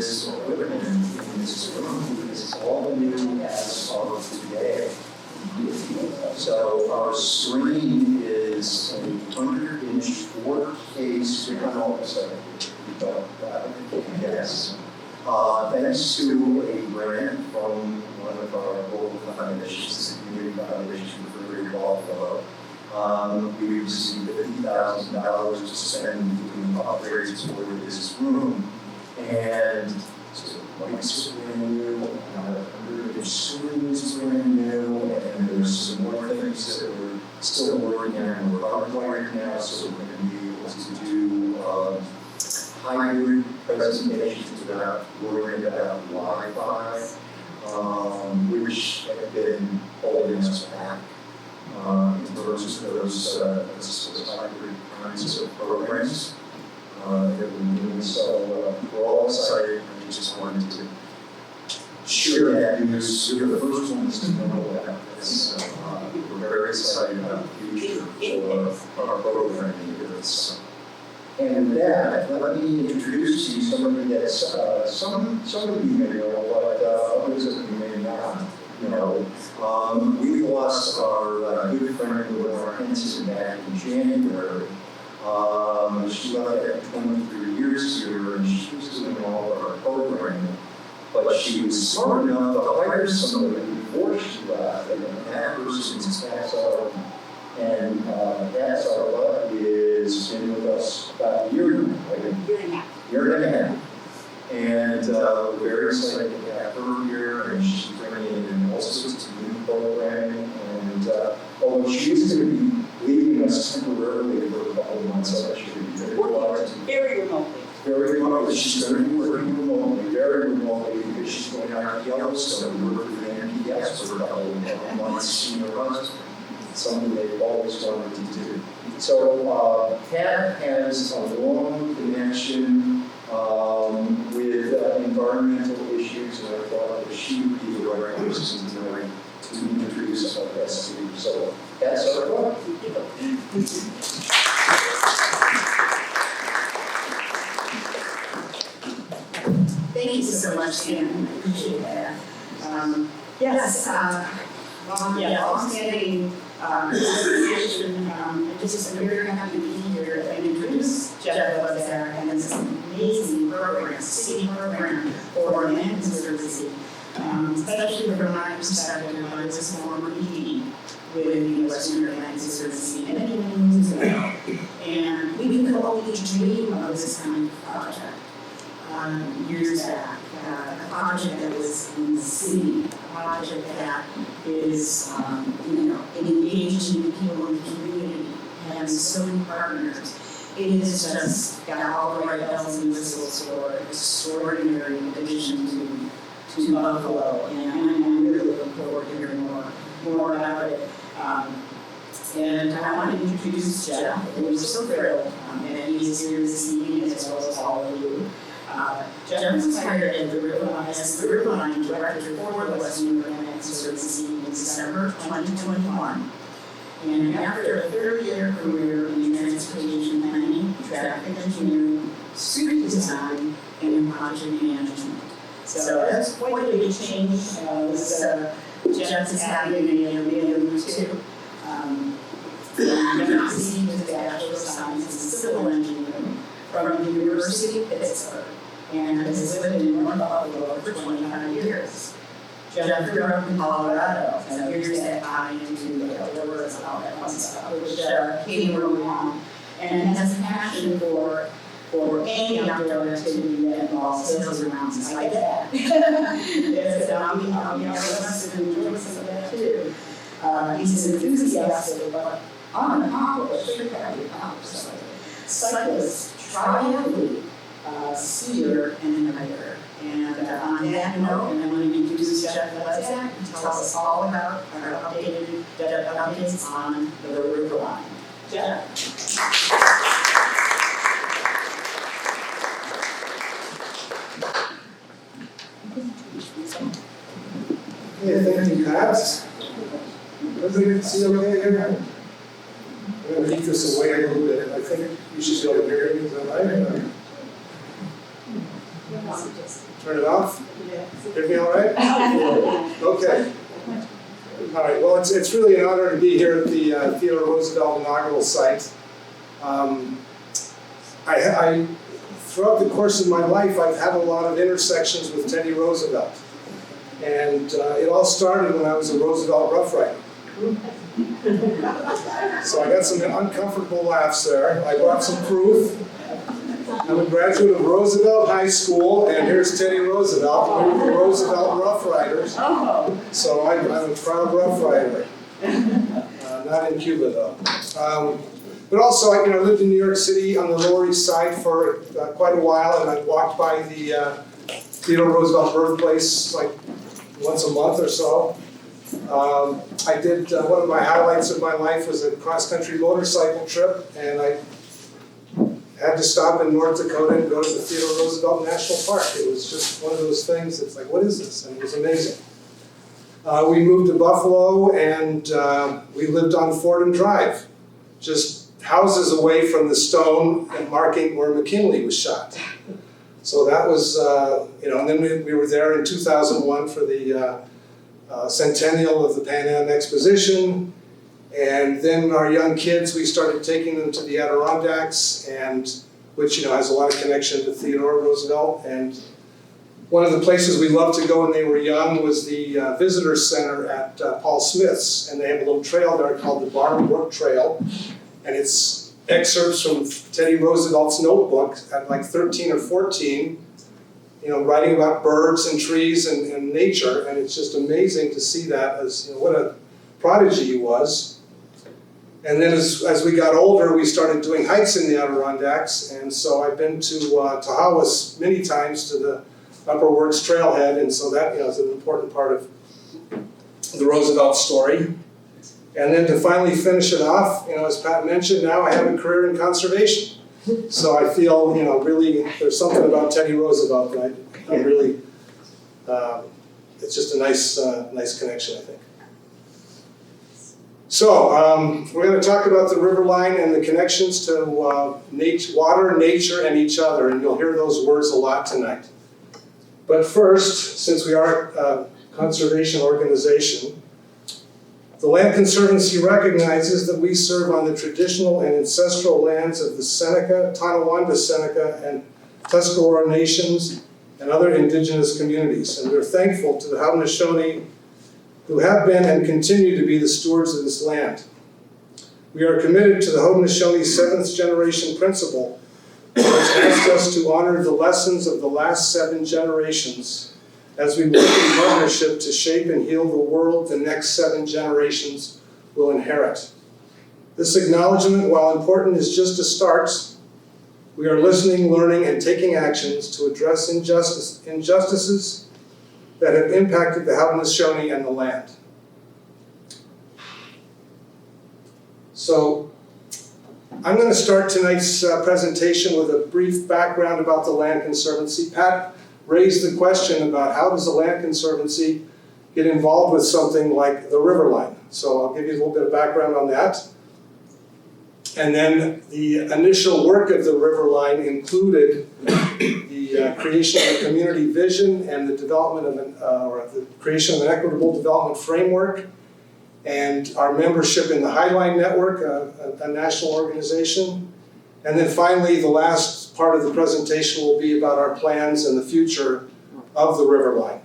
this equipment in this room is all new as of today. So our screen is a 100-inch 4K screen. Yes. Thanks to a grant from one of our local foundations, the Community Foundation for Greater Buffalo. We received $50,000 to spend doing upgrades for this room. And so lights are brand new, the screen is brand new, and there's some more things that we're still working on. We're hardwired now, so we're going to be able to do hybrid presentations without worrying about Wi-Fi, which have been holding us back in terms of those hybrid kinds of programs that we're doing. So we're all excited. I just wanted to share that news. You're the first ones to know about this. We're very excited about the future for our programming here. And with that, let me introduce to you somebody that some of you may know, but others of you may not know. We lost our good friend Laura Henson back in January. She left after 23 years here, and she was doing all of our programming. But she was smart enough to hire somebody before she left, and that person's passed out. And that's our luck is been with us about a year and a half. And we're very excited to have her here, and she's bringing in all sorts of new programming. And although she's going to be leaving us temporarily for a couple of months, actually, very remotely. Very remotely. She's going to be working remotely, very remotely, because she's going out to Yellowstone, working with NPS for a couple of months. You know, something they've always wanted to do. So Kat has a long connection with environmental issues, and I thought that she would be the right person tonight to introduce our guest speaker. So that's our talk. Thank you so much, Sam. I appreciate that. Yes, long-standing association. I'm very happy to be here and introduce Jeff Lozak and this amazing program, city program for land conservancy. Especially from my perspective, I was a former ED with the Western Land Conservancy many years ago. And we could only dream of this kind of project years back. A project that was in the city, a project that is, engaging people in the community, having so many partners. It has just got all the right bells and whistles for an extraordinary addition to Buffalo, and I'm really looking forward to hearing more about it. And I want to introduce Jeff, and we're so thrilled that he's here this evening as well as all of you. Jeff was hired as the Riverline Director for the Western Land Conservancy in December 2021. And after a 30-year career in transportation planning, traffic engineering, street design, and project management. So that's quite a big change. Jeff is having a move too. Jeff received his Bachelor of Science in Civil Engineering from the University of Pittsburgh, and has lived in North Buffalo for 25 years. Jeff grew up in Colorado, and here's that tie into the rivers and all that fun stuff, which came early on, and has a passion for any outdoor activity that involves hills or mountains. I get that. I'll be honest and enjoy some of that too. He's enthusiastic, but unaccomplished, cyclist, triathlete, skier, and hiker. And on that note, I'm going to introduce Jeff Lozak to tell us all about our updates on the Riverline. Jeff. Yeah, thank you, Pat. Everybody see okay here? I'm going to keep this away a little bit. I think you should be able to hear me. Is that right? Turn it off? Hear me all right? Okay. All right, well, it's really an honor to be here at the Theodore Roosevelt inaugural site. I throughout the course of my life, I've had a lot of intersections with Teddy Roosevelt. And it all started when I was a Roosevelt Rough Rider. So I got some uncomfortable laughs there. I brought some proof. I'm a graduate of Roosevelt High School, and here's Teddy Roosevelt. We're the Roosevelt Rough Riders. So I'm a proud Rough Rider. Not in Cuba, though. But also, I lived in New York City on the Lower East Side for quite a while, and I walked by the Theodore Roosevelt birthplace like once a month or so. I did, one of my highlights of my life was a cross-country motorcycle trip, and I had to stop in North Dakota and go to the Theodore Roosevelt National Park. It was just one of those things that's like, what is this? And it was amazing. We moved to Buffalo, and we lived on Fordham Drive, just houses away from the stone and marking where McKinley was shot. So that was, and then we were there in 2001 for the centennial of the Pan Am Exposition. And then our young kids, we started taking them to the Adirondacks, which has a lot of connection to Theodore Roosevelt. And one of the places we loved to go when they were young was the visitor center at Paul Smith's, and they have a little trail there called the Barnum Brook Trail, and it's excerpts from Teddy Roosevelt's notebook at like 13 or 14, writing about birds and trees and nature, and it's just amazing to see that as what a prodigy he was. And then as we got older, we started doing hikes in the Adirondacks, and so I've been to Tahawas many times to the Upper Works Trailhead, and so that is an important part of the Roosevelt story. And then to finally finish it off, as Pat mentioned, now I have a career in conservation. So I feel, really there's something about Teddy Roosevelt that I really, it's just a nice connection, I think. So we're going to talk about the Riverline and the connections to water, nature, and each other, and you'll hear those words a lot tonight. But first, since we are a conservation organization, the Land Conservancy recognizes that we serve on the traditional and ancestral lands of the Seneca, Tonawanda Seneca, and Tuscarora nations and other indigenous communities. And we're thankful to the Haudenosaunee who have been and continue to be the stewards of this land. We are committed to the Haudenosaunee 7th generation principle, which asks us to honor the lessons of the last 7 generations as we work in partnership to shape and heal the world the next 7 generations will inherit. This acknowledgement, while important, is just a start. We are listening, learning, and taking actions to address injustices that have impacted the Haudenosaunee and the land. So, I'm going to start tonight's presentation with a brief background about the Land Conservancy. Pat raised the question about how does the Land Conservancy get involved with something like the Riverline. So I'll give you a little bit of background on that. And then the initial work of the Riverline included the creation of a community vision and the development of the creation of an equitable development framework, and our membership in the Highline Network, a national organization. And then finally, the last part of the presentation will be about our plans and the future of the Riverline.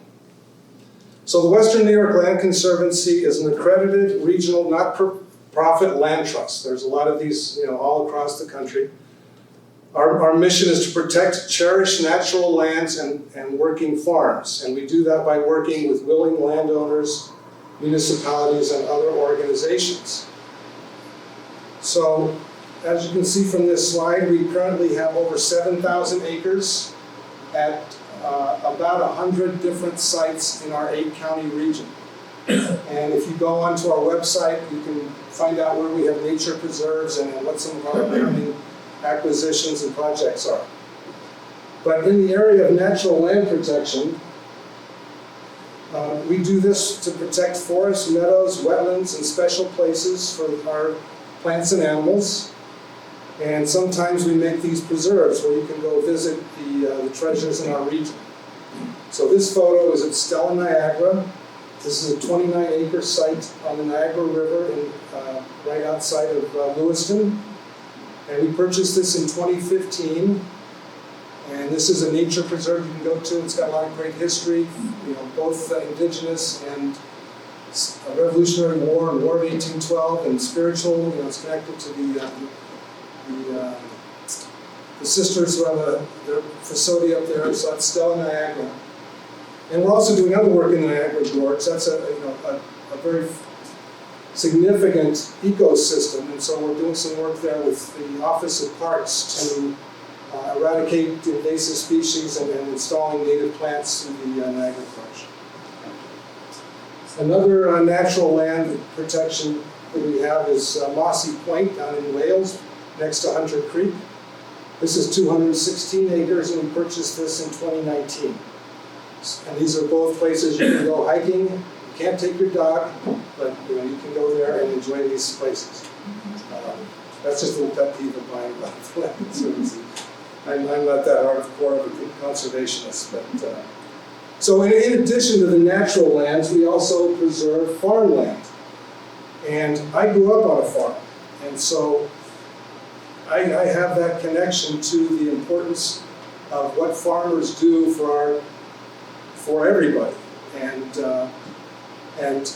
So the Western New York Land Conservancy is an accredited regional not-for-profit land trust. There's a lot of these all across the country. Our mission is to protect, cherish natural lands and working farms. And we do that by working with willing landowners, municipalities, and other organizations. So, as you can see from this slide, we currently have over 7,000 acres at about 100 different sites in our 8-county region. And if you go onto our website, you can find out where we have nature preserves and what some of our upcoming acquisitions and projects are. But in the area of natural land protection, we do this to protect forests, meadows, wetlands, and special places for our plants and animals. And sometimes we make these preserves where you can go visit the treasures in our region. So this photo is at Stella, Niagara. This is a 29-acre site on the Niagara River right outside of Lewiston. And we purchased this in 2015. And this is a nature preserve you can go to. It's got a lot of great history, both indigenous and Revolutionary War and War of 1812 and spiritual. It's connected to the sisters who have their facility up there. So that's Stella, Niagara. And we're also doing other work in the Niagara Gorge. That's a very significant ecosystem, and so we're doing some work there with the Office of Parks to eradicate invasive species and installing native plants in the Niagara Gorge. Another natural land protection that we have is Mossy Point down in Wales, next to Hunter Creek. This is 216 acres, and we purchased this in 2019. And these are both places you can go hiking. You can't take your dog, but you can go there and enjoy these places. That's just a little pet peeve of mine about the Land Conservancy. I'm not that hardcore of a conservationist, but so in addition to the natural lands, we also preserve farmland. And I grew up on a farm, and so I have that connection to the importance of what farmers do for everybody. And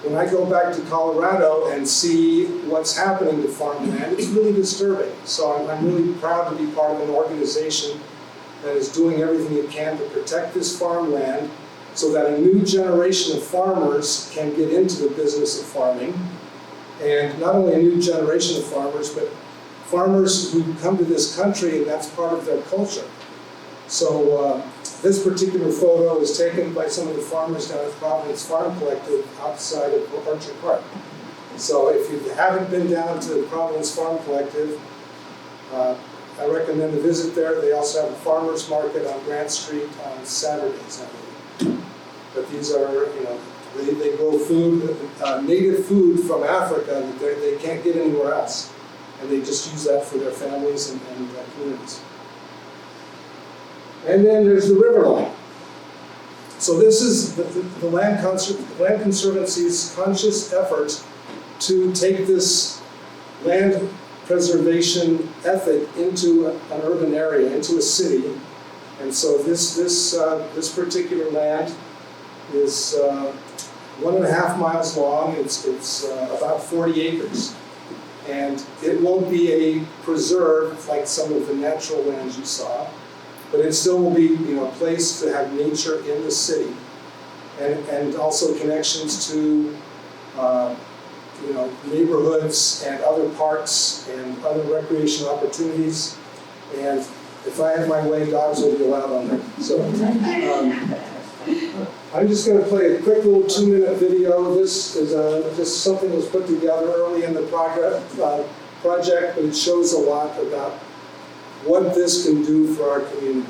when I go back to Colorado and see what's happening to farmland, it's really disturbing. So I'm really proud to be part of an organization that is doing everything it can to protect this farmland so that a new generation of farmers can get into the business of farming. And not only a new generation of farmers, but farmers who come to this country and that's part of their culture. So this particular photo is taken by some of the farmers down at Providence Farm Collective outside of Orchard Park. So if you haven't been down to the Providence Farm Collective, I recommend a visit there. They also have a farmers market on Grant Street on Saturdays, I believe. But these are, they grow food, native food from Africa that they can't get anywhere else. And they just use that for their families and communities. And then there's the Riverline. So this is the Land Conservancy's conscious effort to take this land preservation ethic into an urban area, into a city. And so this particular land is 1.5 miles long. It's about 40 acres. And it won't be a preserve like some of the natural lands you saw. But it still will be, a place to have nature in the city, and also connections to, neighborhoods and other parks and other recreational opportunities. And if I have my way, dogs will be allowed on there. So I'm just going to play a quick little 2-minute video. This is just something that was put together early in the project, but it shows a lot about what this can do for our community.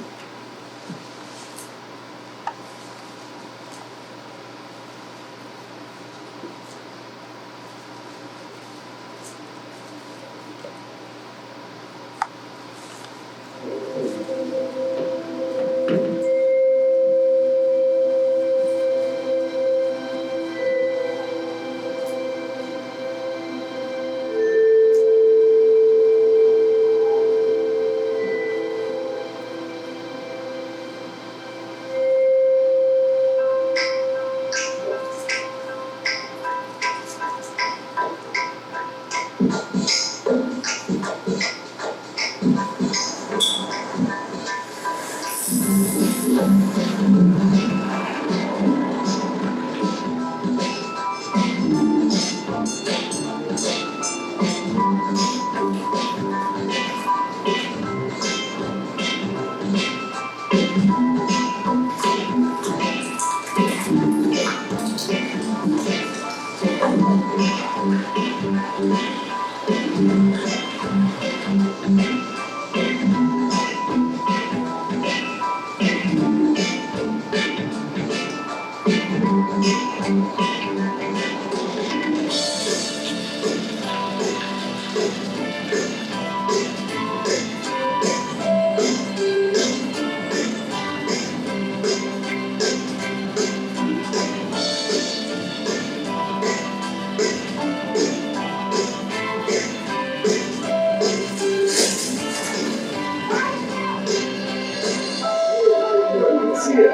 see you.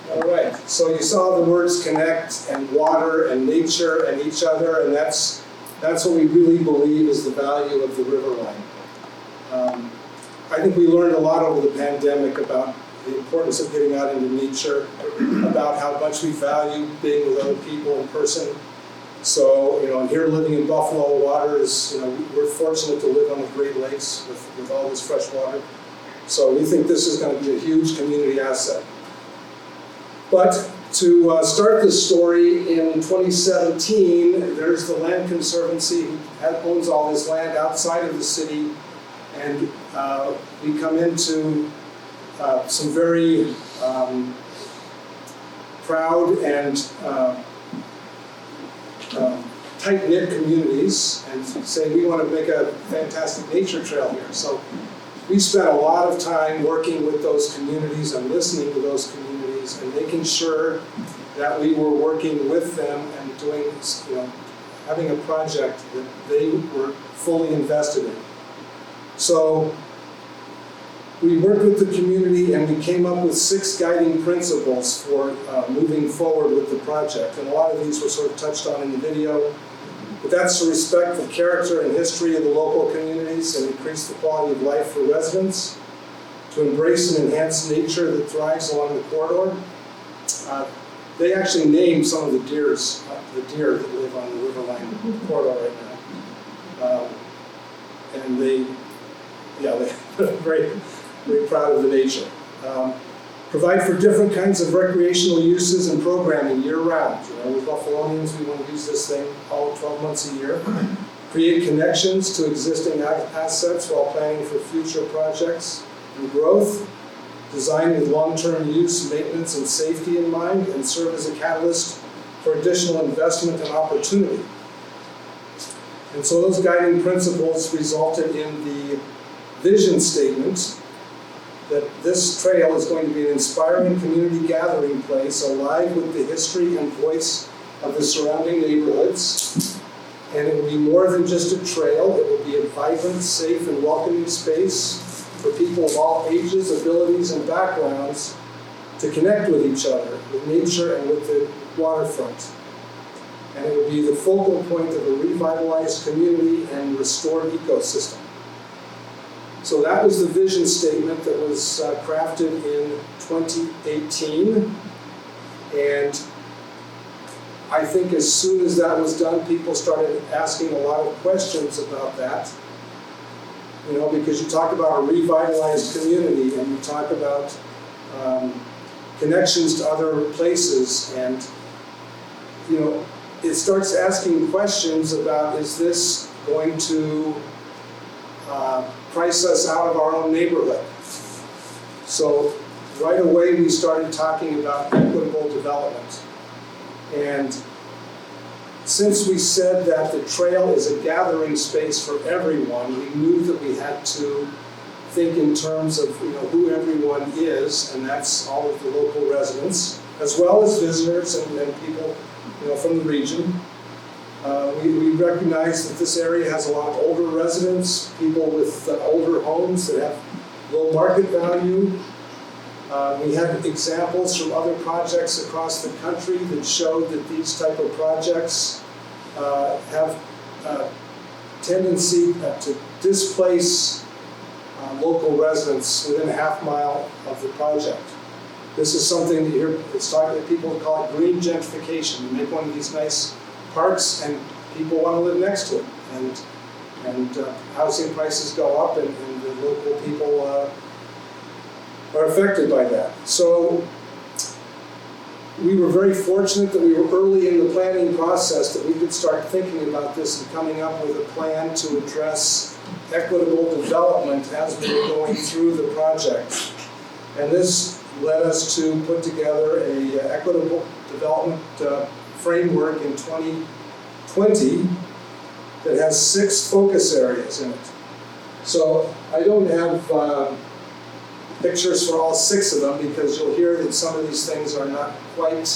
All right, so you saw the words connect and water and nature and each other, and that's what we really believe is the value of the Riverline. I think we learned a lot over the pandemic about the importance of getting out into nature, about how much we value being with other people in person. So, and here living in Buffalo, water is, we're fortunate to live on the Great Lakes with all this fresh water. So we think this is going to be a huge community asset. But to start this story in 2017, there's the Land Conservancy who owns all this land outside of the city, and we come into some very proud and tight-knit communities and say we want to make a fantastic nature trail here. So we spent a lot of time working with those communities and listening to those communities and making sure that we were working with them and doing, having a project that they were fully invested in. So we worked with the community and we came up with 6 guiding principles for moving forward with the project. And a lot of these were sort of touched on in the video. But that's to respect the character and history of the local communities and increase the quality of life for residents, to embrace and enhance nature that thrives along the corridor. They actually named some of the deer that live on the Riverline corridor right now. And they're very, very proud of the nature. Provide for different kinds of recreational uses and programming year-round. With Buffalonians, we want to use this thing all 12 months a year. Create connections to existing assets while planning for future projects and growth. Design with long-term use, maintenance, and safety in mind, and serve as a catalyst for additional investment and opportunity. And so those guiding principles resulted in the vision statement that this trail is going to be an inspiring community gathering place, alive with the history and voice of the surrounding neighborhoods. And it will be more than just a trail. It will be a vibrant, safe, and welcoming space for people of all ages, abilities, and backgrounds to connect with each other, with nature and with the waterfront. And it will be the focal point of a revitalized community and restored ecosystem. So that was the vision statement that was crafted in 2018. And I think as soon as that was done, people started asking a lot of questions about that. Because you talk about a revitalized community and you talk about connections to other places, and it starts asking questions about, is this going to price us out of our own neighborhood? So right away we started talking about equitable development. And since we said that the trail is a gathering space for everyone, we knew that we had to think in terms of who everyone is, and that's all of the local residents, as well as visitors and people from the region. We recognize that this area has a lot of older residents, people with older homes that have low market value. We had examples from other projects across the country that showed that these type of projects have a tendency to displace local residents within a half mile of the project. This is something that people call it green gentrification. You make one of these nice parks and people want to live next to it. And housing prices go up and the local people are affected by that. So we were very fortunate that we were early in the planning process, that we could start thinking about this and coming up with a plan to address equitable development as we were going through the project. And this led us to put together an equitable development framework in 2020. that has 6 focus areas in it. So I don't have pictures for all 6 of them because you'll hear that some of these things are not quite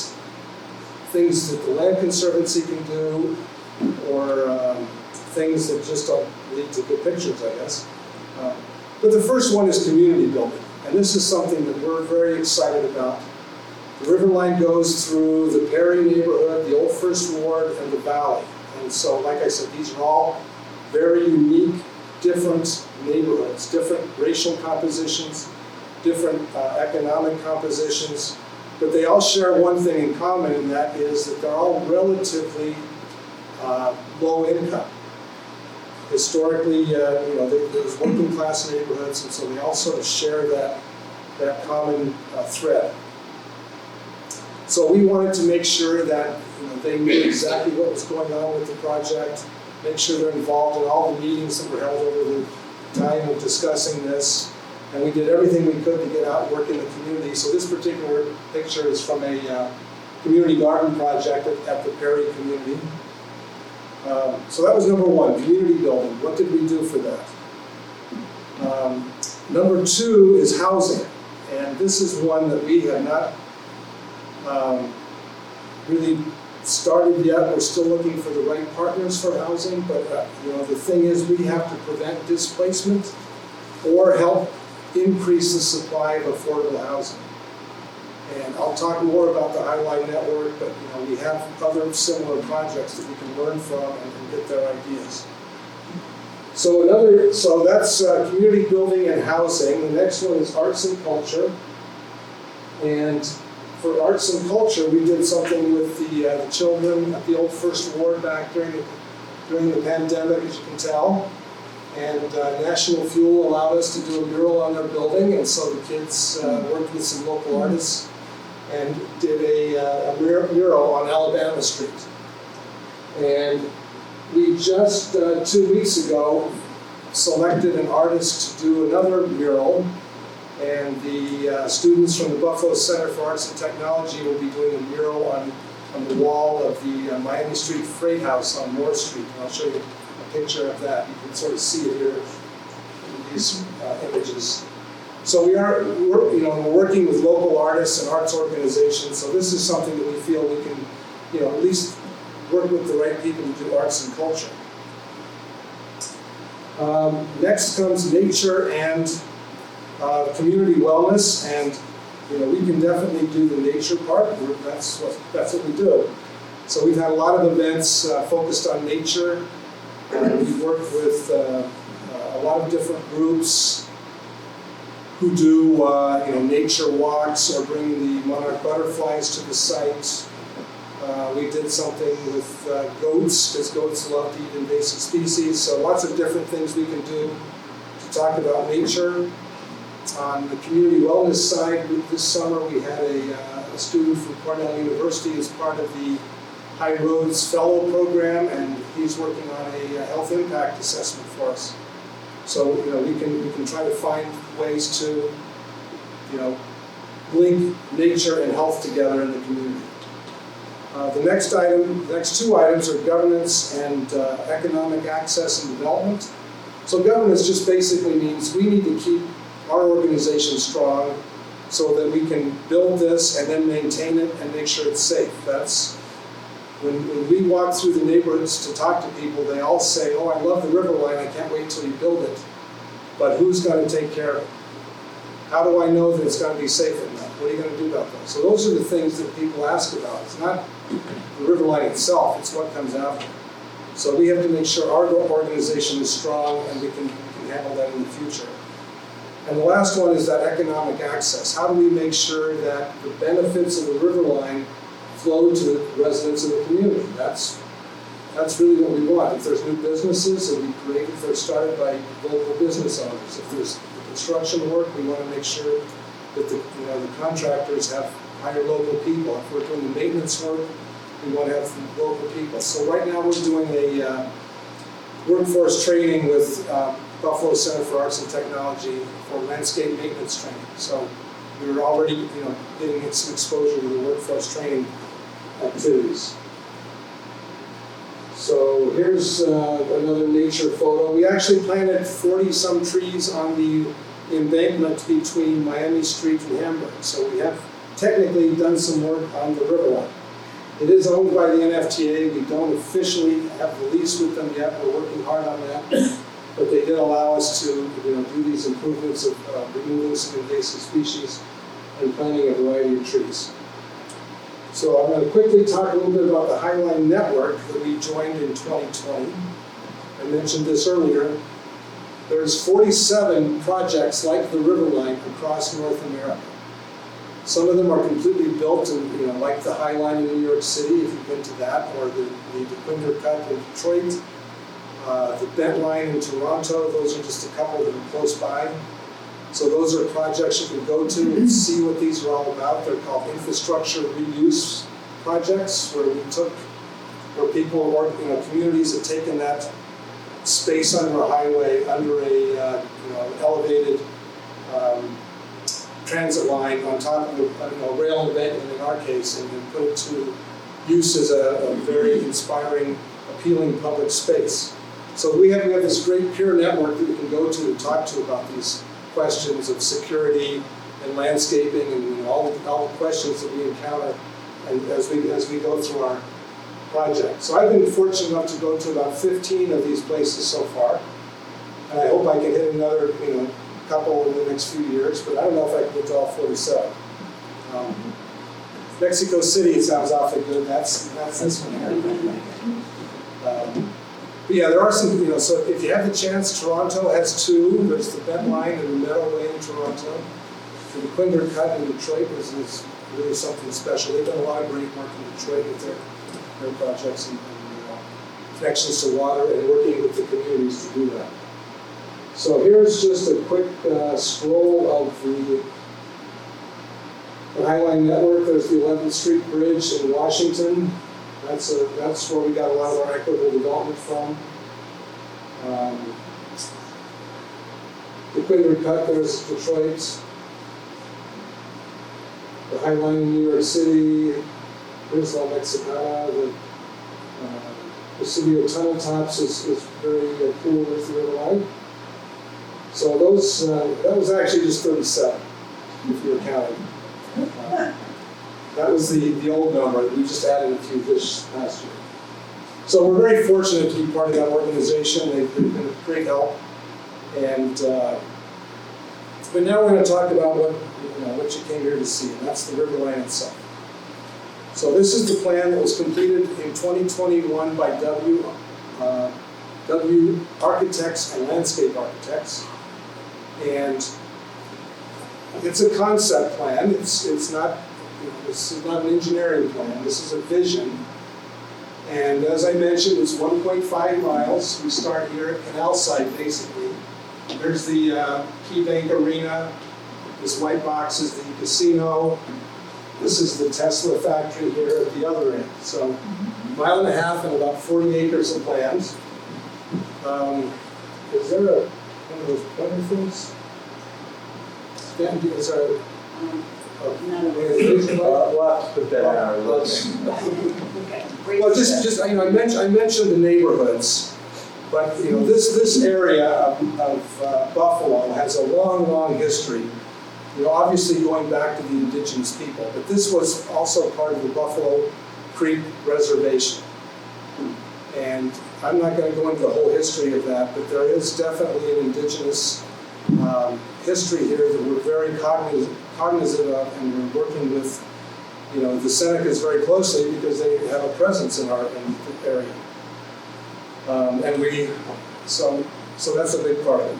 things that the Land Conservancy can do, or things that just don't lead to good pictures, I guess. But the first one is community building, and this is something that we're very excited about. The Riverline goes through the Perry neighborhood, the Old First Ward, and the Valley. And so, like I said, these are all very unique, different neighborhoods, different racial compositions, different economic compositions, but they all share one thing in common, and that is that they're all relatively low income. Historically, there's working class neighborhoods, and so they all sort of share that common thread. So we wanted to make sure that they knew exactly what was going on with the project, make sure they're involved in all the meetings that were held over the time of discussing this, and we did everything we could to get out and work in the community. So this particular picture is from a community garden project at the Perry community. So that was number 1, community building. What did we do for that? Number 2 is housing, and this is one that we have not really started yet. We're still looking for the right partners for housing, but the thing is we have to prevent displacement or help increase the supply of affordable housing. And I'll talk more about the Highline Network, but we have other similar projects that we can learn from and get their ideas. So that's community building and housing. The next one is arts and culture. And for arts and culture, we did something with the children at the Old First Ward back during the pandemic, as you can tell. And National Fuel allowed us to do a mural on their building, and so the kids worked with some local artists and did a mural on Alabama Street. And we just 2 weeks ago selected an artist to do another mural, and the students from the Buffalo Center for Arts and Technology will be doing a mural on the wall of the Miami Street Freight House on North Street. And I'll show you a picture of that. You can sort of see it here in these images. So we're working with local artists and arts organizations. So this is something that we feel we can, at least work with the right people to do arts and culture. Next comes nature and community wellness, and we can definitely do the nature part. That's what we do. So we've had a lot of events focused on nature. We've worked with a lot of different groups who do nature walks or bring the monarch butterflies to the site. We did something with goats, because goats love to eat invasive species. So lots of different things we can do to talk about nature. On the community wellness side, this summer we had a student from Cornell University as part of the High Roads Fellow Program, and he's working on a health impact assessment for us. So we can try to find ways to link nature and health together in the community. The next 2 items are governance and economic access and development. So governance just basically means we need to keep our organization strong so that we can build this and then maintain it and make sure it's safe. That's when we walk through the neighborhoods to talk to people, they all say, "Oh, I love the Riverline, I can't wait till you build it." But who's going to take care of it? How do I know that it's going to be safe enough? What are you going to do about that? So those are the things that people ask about. It's not the Riverline itself, it's what comes after. So we have to make sure our organization is strong and we can handle that in the future. And the last one is that economic access. How do we make sure that the benefits of the Riverline flow to the residents of the community? That's really what we want. If there's new businesses that we create, if they're started by local business owners, if there's construction work, we want to make sure that the contractors have hire local people. If we're doing the maintenance work, we want to have local people. So right now we're doing a workforce training with Buffalo Center for Arts and Technology for landscape maintenance training. So we're already getting some exposure to the workforce training activities. So here's another nature photo. We actually planted 40-some trees on the embankment between Miami Street and Hamburg. So we have technically done some work on the Riverline. It is owned by the NFTA. We don't officially have the lease with them yet. We're working hard on that. But they did allow us to do these improvements of removing some invasive species and planting a variety of trees. So I'm going to quickly talk a little bit about the Highline Network that we joined in 2020. I mentioned this earlier. There's 47 projects like the Riverline across North America. Some of them are completely built, and like the Highline in New York City, if you've been to that, or the Quinder Cut in Detroit, the Bent Line in Toronto. Those are just a couple that are close by. So those are projects you can go to and see what these are all about. They're called infrastructure reuse projects, where people or communities have taken that space under a highway, under a elevated transit line on top of a rail embankment in our case, and then put it to use as a very inspiring, appealing public space. So we have this great peer network that we can go to and talk to about these questions of security and landscaping and all the questions that we encounter and as we go through our project. So I've been fortunate enough to go to about 15 of these places so far, and I hope I can hit another couple in the next few years, but I don't know if I can get to all 47. Mexico City sounds awfully good. That's this one here. But yeah, there are some, so if you have the chance, Toronto has two. There's the Bent Line and the Meadow Way in Toronto. And the Quinder Cut in Detroit is really something special. They've done a lot of great work in Detroit with their projects and connections to water and working with the communities to do that. So here's just a quick scroll of the Highline Network. There's the 11th Street Bridge in Washington. That's where we got a lot of our equitable development from. The Quinder Cut, there's Detroit. The Highline in New York City. Here's La Mexicana. The city of Tunnel Tops is very cool with the Riverline. So those, that was actually just 37, if you're counting. That was the old number. We just added a few this past year. So we're very fortunate to be part of that organization. They've been a great help. And but now we're going to talk about what you came here to see, and that's the Riverline itself. So this is the plan that was completed in 2021 by W Architects and Landscape Architects. And it's a concept plan. It's not this is not an engineering plan. This is a vision. And as I mentioned, it's 1.5 miles. We start here at Canal Site, basically. There's the Key Bank Arena. This white box is the casino. This is the Tesla factory here at the other end. So, a mile and a half and about 40 acres of land. Is there one of those pointer things? Is there a we'll have to put that in our list. Well, just I mentioned the neighborhoods, but this area of Buffalo has a long history. Obviously going back to the indigenous people, but this was also part of the Buffalo Creek Reservation. And I'm not going to go into the whole history of that, but there is definitely an indigenous history here that we're very cognizant of, and we're working with, the Senecas very closely because they have a presence in the area. So that's a big part of it.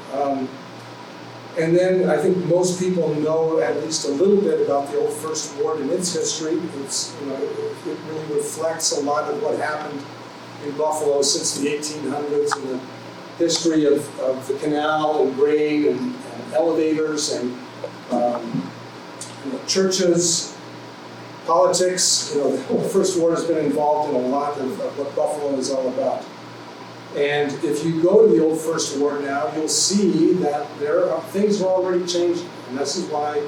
And then I think most people know at least a little bit about the old First Ward and its history. It really reflects a lot of what happened in Buffalo since the 1800s and the history of the canal and grain and elevators and churches, politics. The whole First Ward has been involved in a lot of what Buffalo is all about. And if you go to the old First Ward now, you'll see that things are already changing, and this is why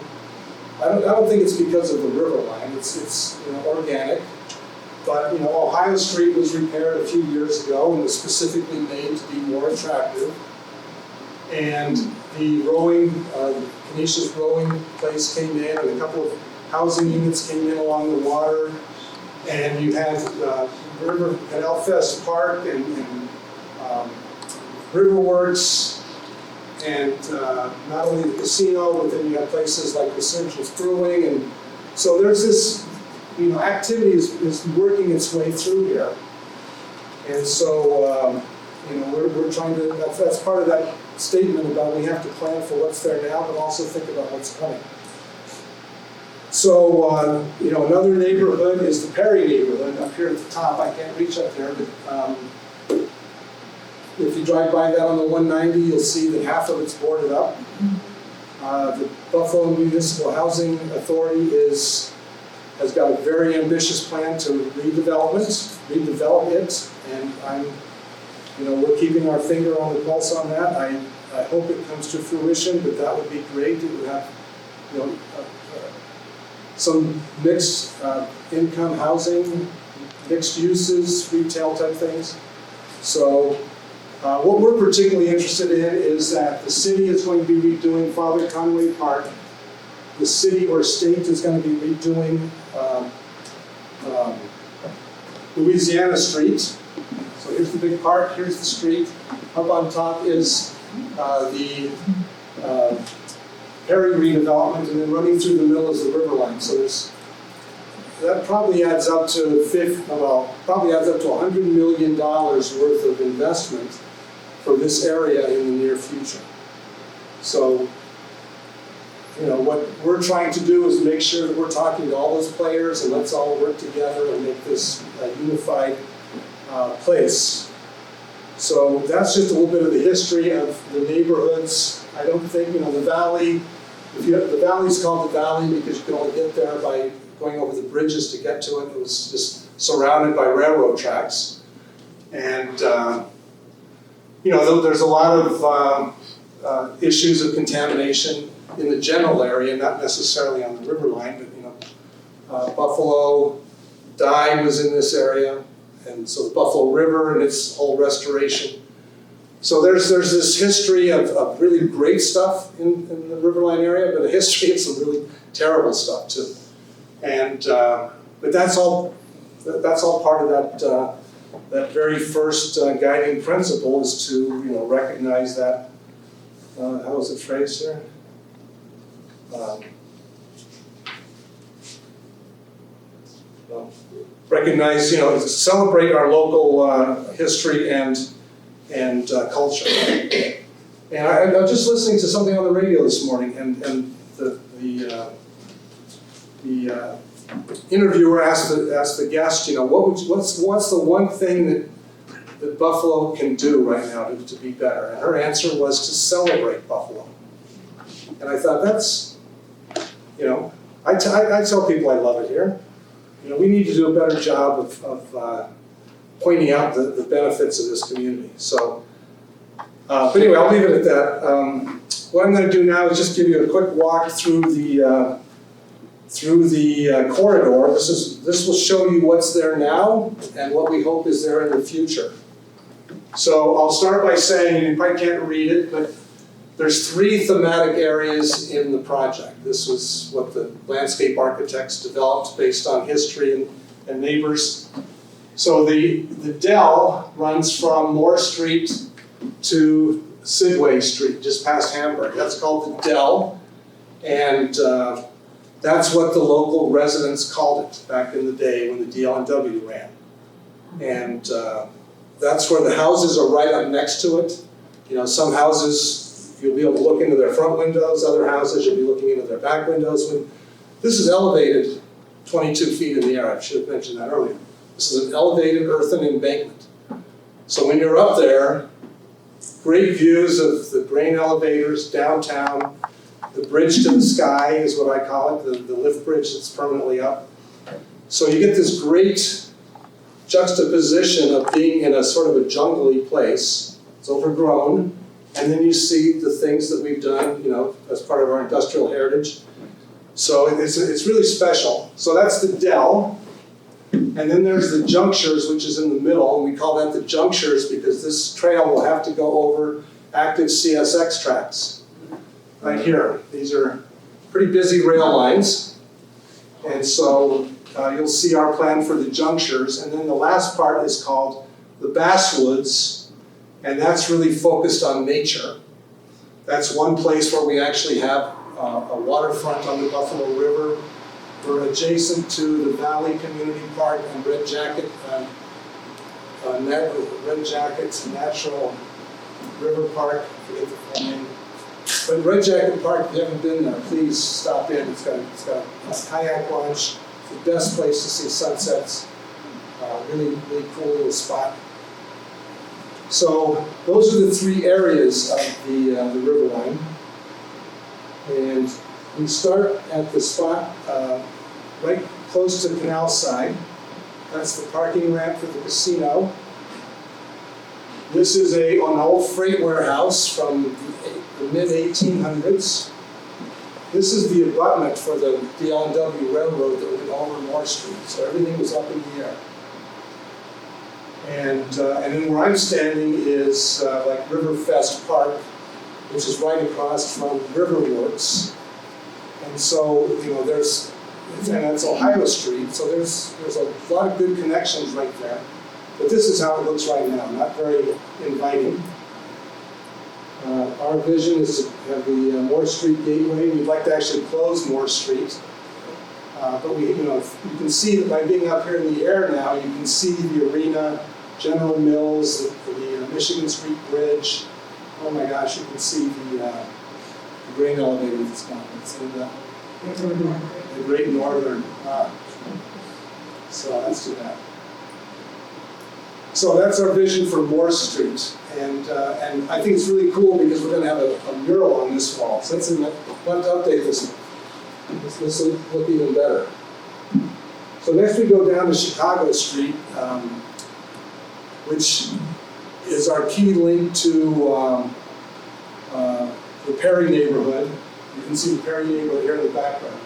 I don't think it's because of the Riverline. It's organic, But, Ohio Street was repaired a few years ago and was specifically made to be more attractive. And the Canisius rowing place came in, and a couple of housing units came in along the water. And you had River at Elfest Park and Riverworks, and not only the casino, but then you have places like Resurgence Brewing, and so there's this, activity is working its way through here, and so we're trying to. That's part of that statement about we have to plan for what's there now, but also think about what's coming. So another neighborhood is the Perry neighborhood up here at the top. I can't reach up there, but if you drive by that on the 190, you'll see that half of it's boarded up. The Buffalo Municipal Housing Authority has got a very ambitious plan to redevelop it, and we're keeping our finger on the pulse on that. I hope it comes to fruition, but that would be great. It would have, some mixed income housing, mixed uses, retail type things. So. What we're particularly interested in is that the city is going to be redoing Father Conway Park. The city or state is going to be redoing Louisiana Street. So here's the big park, here's the street. Up on top is the Perry redevelopment, and then running through the middle is the Riverline. So that probably adds up to $100 million worth of investment for this area in the near future. So, what we're trying to do is make sure that we're talking to all those players, and let's all work together and make this a unified place. So that's just a little bit of the history of the neighborhoods. I don't think, the valley, the valley's called the valley because you can only get there by going over the bridges to get to it. It was just surrounded by railroad tracks. And, there's a lot of issues of contamination in the general area, not necessarily on the Riverline, but, Buffalo Dye was in this area, and so the Buffalo River and its whole restoration. So there's this history of really great stuff in the Riverline area, but a history of some really terrible stuff too. And but that's all part of that very first guiding principle is to recognize that how is it phrased here? Recognize, celebrate our local history and culture. And I was just listening to something on the radio this morning, and the interviewer asked the guest, what's the one thing that Buffalo can do right now to be better? And her answer was to celebrate Buffalo. And I thought that's, I tell people I love it here. We need to do a better job of pointing out the benefits of this community. So, but anyway, I'll leave it at that. What I'm going to do now is just give you a quick walk through the corridor. This will show you what's there now and what we hope is there in the future. So I'll start by saying, you probably can't read it, but there's 3 thematic areas in the project. This was what the landscape architects developed based on history and neighbors. So the Dell runs from Moore Street to Sidway Street, just past Hamburg. That's called the Dell, and that's what the local residents called it back in the day when the DL&W ran. And that's where the houses are right up next to it. Some houses, you'll be able to look into their front windows. Other houses, you'll be looking into their back windows. This is elevated 22 feet in the air. I should have mentioned that earlier. This is an elevated earthen embankment. So when you're up there, great views of the grain elevators downtown. The bridge to the sky is what I call it, the lift bridge that's permanently up. So you get this great juxtaposition of being in a sort of a jungly place. It's overgrown. And then you see the things that we've done, as part of our industrial heritage. So it's really special. So that's the Dell. And then there's the junctures, which is in the middle, and we call that the junctures because this trail will have to go over active CSX tracks. Right here, these are pretty busy rail lines. And so you'll see our plan for the junctures. And then the last part is called the Basswoods, and that's really focused on nature. That's one place where we actually have a waterfront on the Buffalo River. We're adjacent to the Valley Community Park and Red Jackets Natural River Park. I forget the full name. But Red Jacket Park, if you haven't been there, please stop in. It's got a kayak launch. It's the best place to see sunsets. Really cool little spot. So those are the three areas of the Riverline. And we start at the spot right close to the canal side. That's the parking ramp for the casino. This is an old freight warehouse from the mid-1800s. This is the abutment for the L&W Railroad that went over Moore Street. So everything was up in the air. And then where I'm standing is like Riverfest Park, which is right across from Riverworks. And so, and that's Ohio Street, so there's a lot of good connections right there. But this is how it looks right now, not very inviting. Our vision is to have the Moore Street Gateway. We'd like to actually close Moore Street. But you can see that by being up here in the air now, you can see the arena, General Mills, the Michigan Street Bridge. Oh my gosh, you can see the grain elevator that's gone. It's in the Great Northern. So let's do that. So that's our vision for Moore Street. And I think it's really cool because we're going to have a mural on this wall. So that's want to update this one. This will look even better. So next we go down to Chicago Street, which is our key link to the Perry neighborhood. You can see the Perry neighborhood here in the background.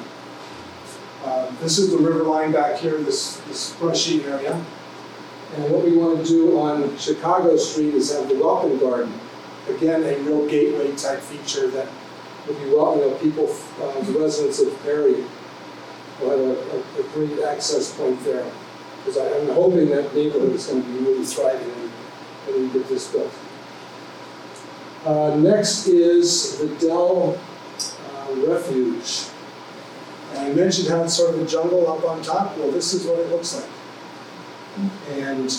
This is the Riverline back here, this brushy area. And what we want to do on Chicago Street is have the welcome garden. Again, a real gateway type feature that will be welcoming people, the residents of Perry will have a great access point there. Because I'm hoping that neighborhood is going to be really thriving when we get this built. Next is the Dell Refuge. And I mentioned how it's sort of a jungle up on top. Well, this is what it looks like. And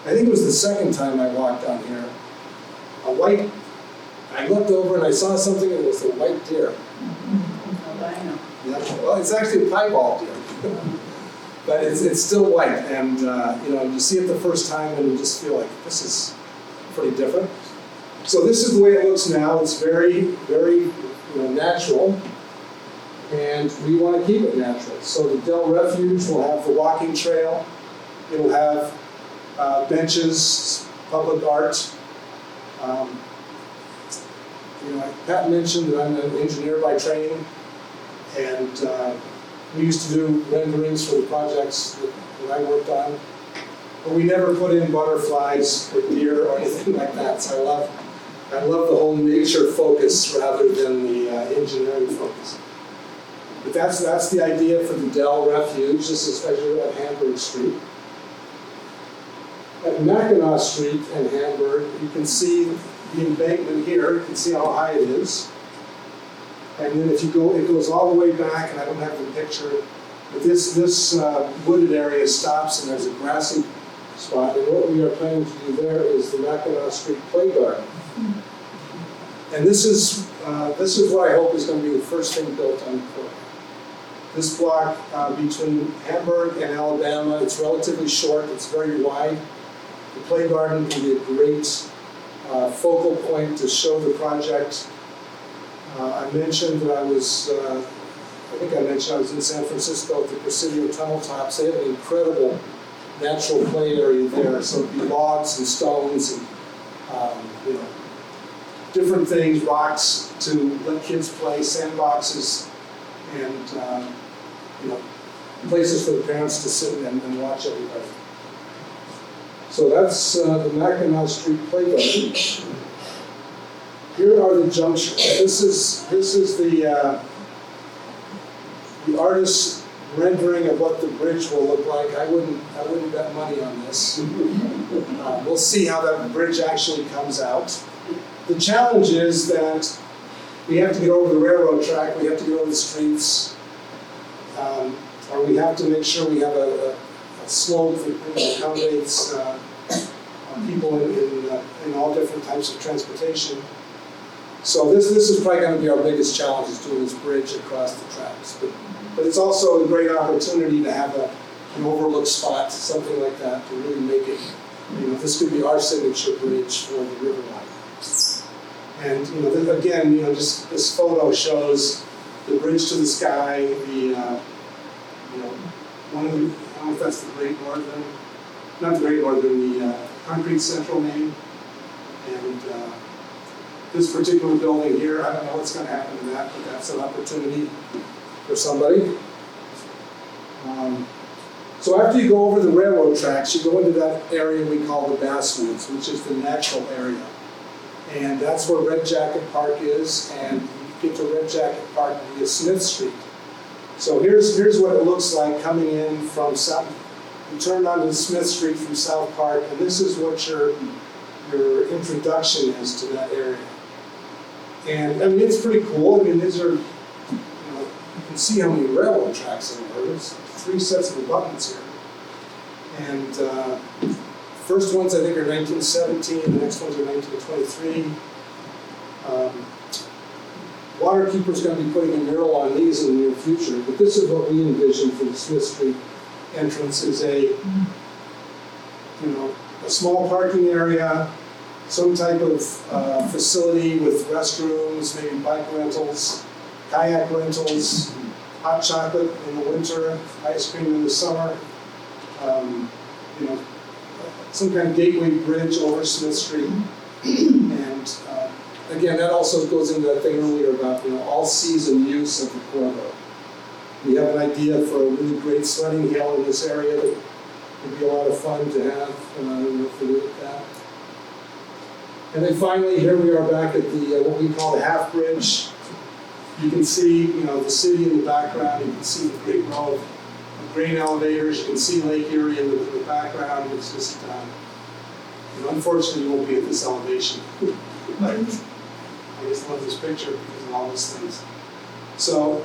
I think it was the second time I walked down here. I looked over and I saw something and it was a white deer. Yeah, well, it's actually a piebald deer. But it's still white, and you see it the first time and you just feel like this is pretty different. So this is the way it looks now. It's very, very natural, and we want to keep it natural. So the Dell Refuge will have the walking trail. It'll have benches, public art. Pat mentioned that I'm an engineer by training, and we used to do renderings for the projects that I worked on, but we never put in butterflies or deer or anything like that. So I love the whole nature focus rather than the engineering focus. But that's the idea for the Dell Refuge. This is as you're at Hamburg Street. At Mackinac Street and Hamburg, you can see the embankment here. You can see how high it is. And then if you go, it goes all the way back, and I don't have the picture, but this wooded area stops and there's a grassy spot. And what we are planning to do there is the Mackinac Street Play Garden. And this is what I hope is going to be the first thing built on the corner. This block between Hamburg and Alabama, it's relatively short, it's very wide. The Play Garden can be a great focal point to show the project. I mentioned that I was in San Francisco at the Presidio Tunnel Tops. They have an incredible natural play area there. So it'd be logs and stones and different things, rocks to let kids play, sandboxes, and places for the parents to sit and watch everybody. So that's the Mackinac Street Playground. Here are the junctions. This is the artist's rendering of what the bridge will look like. I wouldn't bet money on this. We'll see how that bridge actually comes out. The challenge is that we have to get over the railroad track, we have to get over the streets, or we have to make sure we have a slope that accommodates people in all different types of transportation. So this is probably going to be our biggest challenge, is doing this bridge across the tracks. But it's also a great opportunity to have an overlook spot, something like that, to really make it, this could be our signature bridge for the Riverline. And, again, just this photo shows the bridge to the sky, one of the, I don't know if that's the Great Northern, not the Great Northern, the Concrete Central Main. And this particular building here, I don't know what's going to happen to that, but that's an opportunity for somebody. So after you go over the railroad tracks, you go into that area we call the Basswoods, which is the natural area. And that's where Red Jacket Park is, and you get to Red Jacket Park via Smith Street. So here's what it looks like coming in from South. You turn onto Smith Street from South Park, and this is what your introduction is to that area. And I mean, it's pretty cool. I mean, these are, you can see how many railroad tracks there are. There's 3 sets of abutments here. And first ones I think are 1917, the next ones are 1923. Waterkeeper's going to be putting a mural on these in the near future, but this is what we envision for the Smith Street entrance, is a small parking area, some type of facility with restrooms, maybe bike rentals, kayak rentals, hot chocolate in the winter, ice cream in the summer, some kind of gateway bridge over Smith Street. And again, that also goes into that thing earlier about all-season use of the corridor. We have an idea for a really great sledding hill in this area that would be a lot of fun to have if we look at that. And then finally, here we are back at the what we call the half bridge. You can see the city in the background. You can see the great row of grain elevators. You can see Lake Erie in the background. It's just unfortunately you won't be at this elevation. But I just love this picture because of all those things. So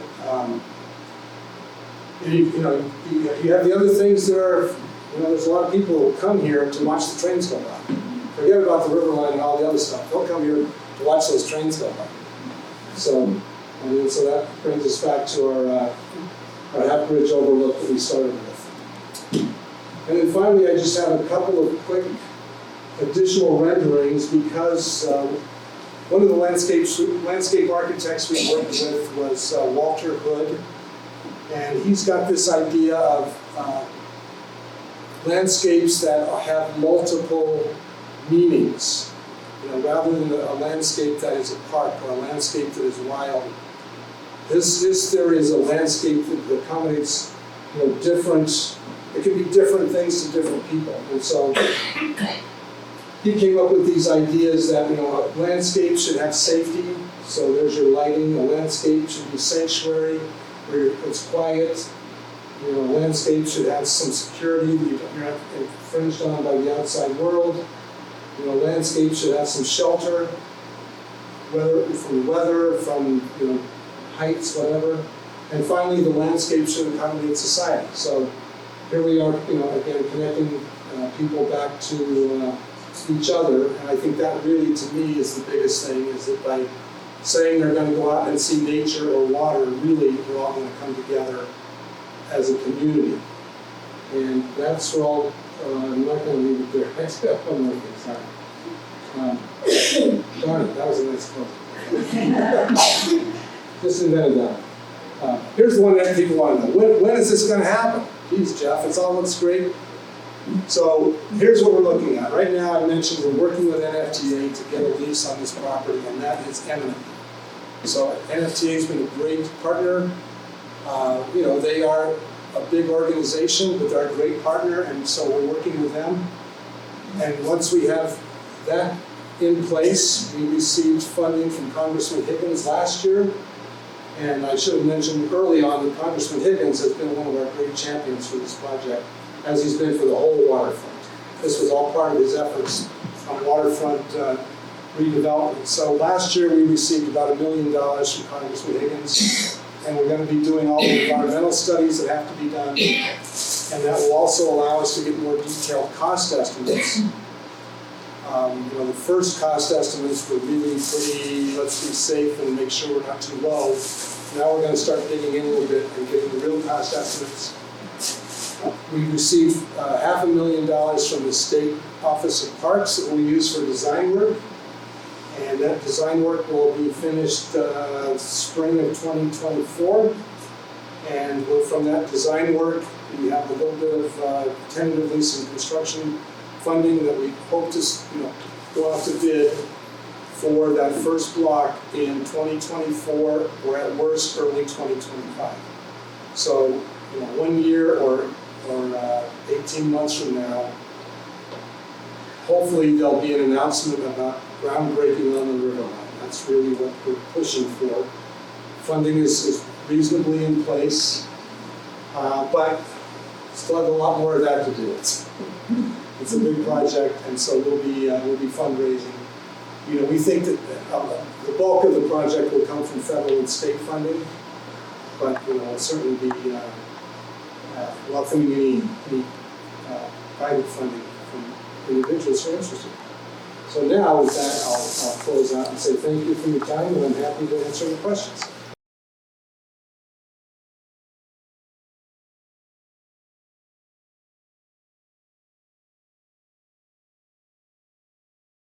you have the other things that are, there's a lot of people who come here to watch the trains go by. Forget about the Riverline and all the other stuff. They'll come here to watch those trains go by. So that brings us back to our half bridge overlook that we started with. And then finally, I just have a couple of quick additional renderings because one of the landscape architects we worked with was Walter Hood, and he's got this idea of landscapes that have multiple meanings. Rather than a landscape that is a park or a landscape that is wild. His theory is a landscape that accommodates different. It can be different things to different people, and so he came up with these ideas that a landscape should have safety. So there's your lighting. A landscape should be sanctuary, where it's quiet. A landscape should have some security that you're not infringed on by the outside world. Landscape should have some shelter, whether from weather, from heights, whatever. And finally, the landscape should accommodate society. So here we are, again, connecting people back to each other. And I think that really, to me, is the biggest thing, is that by saying they're going to go out and see nature or water, really, we're all going to come together as a community. And that's where all, I'm not going to leave it there. I still have one more thing, sorry. Darn it, that was a nice quote. Just invented that. Here's the one that people want to know. When is this going to happen? Geez, Jeff, it all looks great. So here's what we're looking at. Right now, I mentioned we're working with NFTA to get a lease on this property, and that is imminent. So NFTA has been a great partner. They are a big organization, but they're a great partner, and so we're working with them. And once we have that in place, we received funding from Congressman Higgins last year. And I should have mentioned early on that Congressman Higgins has been one of our great champions for this project, as he's been for the whole waterfront. This was all part of his efforts on waterfront redevelopment. So last year we received about $1 million from Congressman Higgins, and we're going to be doing all the environmental studies that have to be done, and that will also allow us to get more detailed cost estimates. The first cost estimates were really pretty, let's be safe and make sure we're not too low. Now we're going to start digging in a little bit and getting the real cost estimates. We received $500,000 from the State Office of Parks that we'll use for design work. And that design work will be finished spring of 2024. And from that design work, we have a little bit of tentatively some construction funding that we hope to go out to bid for that first block in 2024 or at worst early 2025. So 1 year or 18 months from now, hopefully there'll be an announcement about groundbreaking on the Riverline. That's really what we're pushing for. Funding is reasonably in place, but still have a lot more of that to do. It's a big project, and so we'll be fundraising. We think that the bulk of the project will come from federal and state funding, but we'll certainly be welcoming any private funding from individuals who are interested. So now with that, I'll close out and say thank you for your time, and I'm happy to answer any questions.